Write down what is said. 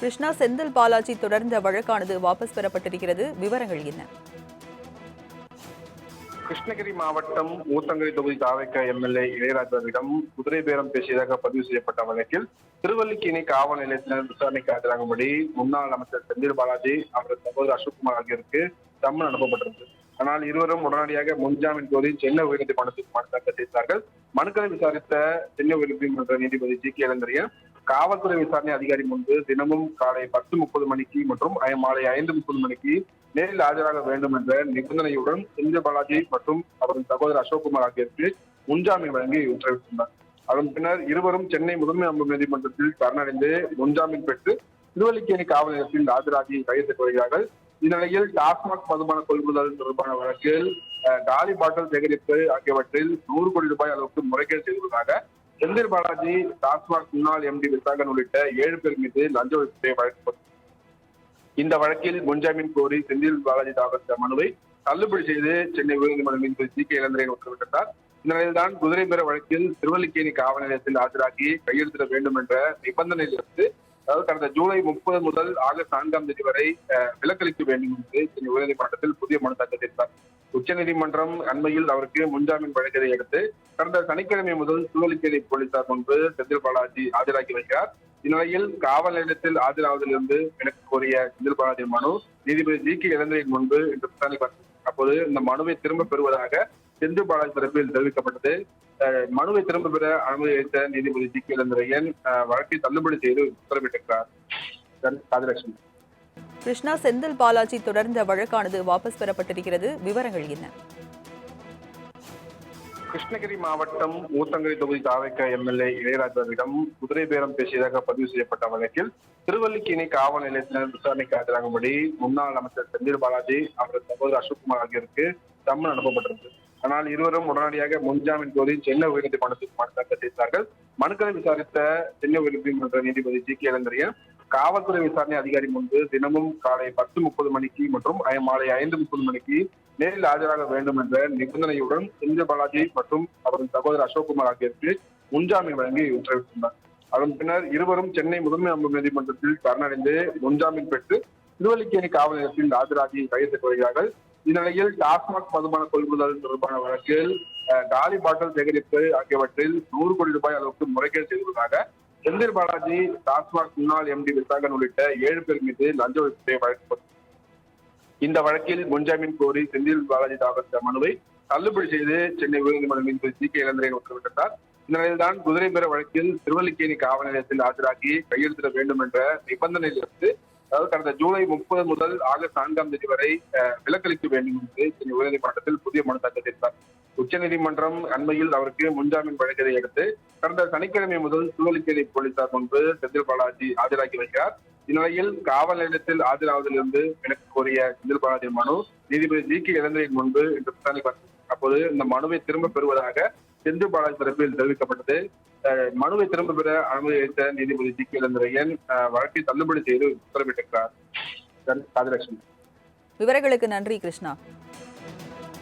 கிருஷ்ணா, செந்தில் பாலாஜி தொடர்ந்த வழக்கானது வாபஸ் பெறப்பட்டிருக்கிறது. விவரங்கள் என்ன? கிருஷ்ணகிரி மாவட்டம் ஊத்தங்கரை தொகுதி தாவேக எம்எல்ஏ இளையராஜாவிடம் குதிரை பேரம் பேசியதாக பதிவு செய்யப்பட்ட வழக்கில் திருவல்லிக்கேணி காவல் நிலையத்தினர் விசாரணைக்கு ஆஜராகும்படி முன்னாள் அமைச்சர் செந்தில் பாலாஜி, அவரது சகோதரர் அசோக்குமார் ஆகியோருக்கு சம்மன் அனுப்பப்பட்டிருந்தது. ஆனால் இருவரும் உடனடியாக முன்ஜாமீன் கோரி சென்னை உயர்நீதிமன்றத்தில் மனு தாக்கல் செய்தார்கள். மனுக்களை விசாரித்த சென்னை உயர்நீதிமன்ற நீதிபதி ஜி கே இளந்திரையன் காவல்துறை விசாரணை அதிகாரி முன்பு தினமும் காலை 10:30 மணிக்கு மற்றும் மாலை 5:30 மணிக்கு நேரில் ஆஜராக வேண்டும் என்ற நிபந்தனையுடன் செந்தில் பாலாஜி மற்றும் அவரது சகோதரர் அசோக்குமார் ஆகியோருக்கு முன்ஜாமீன் வழங்கி உத்தரவிட்டுள்ளார். அதன் பின்னர் இருவரும் சென்னை முதன்மை அமர்வு நீதிமன்றத்தில் சரணடைந்து முன்ஜாமீன் பெற்று திருவல்லிக்கேணி காவல் நிலையத்தில் ஆஜராகி கையெழுத்திட்டு வருகிறார்கள். இந்நிலையில் டாஸ்மாக் மதுபான கொள்முதல் தொடர்பான வழக்கில் காலி பாட்டல் சேகரிப்பு ஆகியவற்றில் 100 கோடி ரூபாய் அளவுக்கு முறைகேடு செய்துள்ளதாக செந்தில் பாலாஜி, டாஸ்மாக் முன்னாள் எம்டி விசாகன் உள்ளிட்ட 7 பேர் மீது லஞ்ச ஒழிப்பு வழக்கு. இந்த வழக்கில் முன்ஜாமீன் கோரி செந்தில் பாலாஜி தாக்கல் செய்த மனுவை தள்ளுபடி செய்து சென்னை உயர்நீதிமன்ற நீதிபதி ஜி கே இளந்திரையன் உத்தரவிட்டார். இந்த நிலையில்தான் குதிரை பேர வழக்கில் திருவல்லிக்கேணி காவல் நிலையத்தில் ஆஜராகி கையெழுத்திட வேண்டும் என்ற நிபந்தனையிலிருந்து, அதாவது கடந்த ஜூலை 30 முதல் ஆகஸ்ட் 4ஆம் தேதி வரை விலக்களிக்க வேண்டும் என்று சென்னை உயர்நீதிமன்றத்தில் புதிய மனு தாக்கல் செய்தார். உச்சநீதிமன்றம் அண்மையில் அவருக்கு முன்ஜாமீன் வழங்கியதை அடுத்து கடந்த சனிக்கிழமை முதல் திருவல்லிக்கேணி போலீசார் முன்பு செந்தில் பாலாஜி ஆஜராகி வருகிறார். இந்நிலையில் காவல் நிலையத்தில் ஆஜராவதிலிருந்து விலக்கு கோரிய செந்தில் பாலாஜி மனு நீதிபதி ஜி கே இளந்திரையன் முன்பு இன்று விசாரணை. அப்போது இந்த மனுவை திரும்ப பெறுவதாக செந்தில் பாலாஜி தரப்பில் தெரிவிக்கப்பட்டது. மனுவை திரும்ப பெற அனுமதி அளித்த நீதிபதி ஜி கே இளந்திரையன் வழக்கை தள்ளுபடி செய்து உத்தரவிட்டிருக்கிறார். ராஜலட்சுமி. கிருஷ்ணா, செந்தில் பாலாஜி தொடர்ந்த வழக்கானது வாபஸ் பெறப்பட்டிருக்கிறது. விவரங்கள் என்ன? கிருஷ்ணகிரி மாவட்டம் ஊத்தங்கரை தொகுதி தாவேக எம்எல்ஏ இளையராஜாவிடம் குதிரை பேரம் பேசியதாக பதிவு செய்யப்பட்ட வழக்கில் திருவல்லிக்கேணி காவல் நிலையத்தினர் விசாரணைக்கு ஆஜராகும்படி முன்னாள் அமைச்சர் செந்தில் பாலாஜி, அவரது சகோதரர் அசோக்குமார் ஆகியோருக்கு சம்மன் அனுப்பப்பட்டிருந்தது. ஆனால் இருவரும் உடனடியாக முன்ஜாமீன் கோரி சென்னை உயர்நீதிமன்றத்தில் மனு தாக்கல் செய்தார்கள். மனுக்களை விசாரித்த சென்னை உயர்நீதிமன்ற நீதிபதி ஜி கே இளந்திரையன் காவல்துறை விசாரணை அதிகாரி முன்பு தினமும் காலை 10:30 மணிக்கு மற்றும் மாலை 5:30 மணிக்கு நேரில் ஆஜராக வேண்டும் என்ற நிபந்தனையுடன் செந்தில் பாலாஜி மற்றும் அவரது சகோதரர் அசோக்குமார் ஆகியோருக்கு முன்ஜாமீன் வழங்கி உத்தரவிட்டுள்ளார். அதன் பின்னர் இருவரும் சென்னை முதன்மை அமர்வு நீதிமன்றத்தில் சரணடைந்து முன்ஜாமீன் பெற்று திருவல்லிக்கேணி காவல் நிலையத்தில் ஆஜராகி கையெழுத்திட்டு வருகிறார்கள். இந்நிலையில் டாஸ்மாக் மதுபான கொள்முதல் தொடர்பான வழக்கில் காலி பாட்டல் சேகரிப்பு ஆகியவற்றில் 100 கோடி ரூபாய் அளவுக்கு முறைகேடு செய்துள்ளதாக செந்தில் பாலாஜி, டாஸ்மாக் முன்னாள் எம்டி விசாகன் உள்ளிட்ட 7 பேர் மீது லஞ்ச ஒழிப்பு வழக்கு. இந்த வழக்கில் முன்ஜாமீன் கோரி செந்தில் பாலாஜி தாக்கல் செய்த மனுவை தள்ளுபடி செய்து சென்னை உயர்நீதிமன்ற நீதிபதி ஜி கே இளந்திரையன் உத்தரவிட்டார். இந்த நிலையில்தான் குதிரை பேர வழக்கில் திருவல்லிக்கேணி காவல் நிலையத்தில் ஆஜராகி கையெழுத்திட வேண்டும் என்ற நிபந்தனையிலிருந்து, அதாவது கடந்த ஜூலை 30 முதல் ஆகஸ்ட் 4ஆம் தேதி வரை விலக்களிக்க வேண்டும் என்று சென்னை உயர்நீதிமன்றத்தில் புதிய மனு தாக்கல் செய்தார். உச்சநீதிமன்றம் அண்மையில் அவருக்கு முன்ஜாமீன் வழங்கியதை அடுத்து கடந்த சனிக்கிழமை முதல் திருவல்லிக்கேணி போலீசார் முன்பு செந்தில் பாலாஜி ஆஜராகி வருகிறார். இந்நிலையில் காவல் நிலையத்தில் ஆஜராவதிலிருந்து விலக்கு கோரிய செந்தில் பாலாஜி மனு நீதிபதி ஜி கே இளந்திரையன் முன்பு இன்று விசாரணை. அப்போது இந்த மனுவை திரும்ப பெறுவதாக செந்தில் பாலாஜி தரப்பில் தெரிவிக்கப்பட்டது. மனுவை திரும்ப பெற அனுமதி அளித்த நீதிபதி ஜி கே இளந்திரையன் வழக்கை தள்ளுபடி செய்து உத்தரவிட்டிருக்கிறார். ராஜலட்சுமி. விவரங்களுக்கு நன்றி கிருஷ்ணா.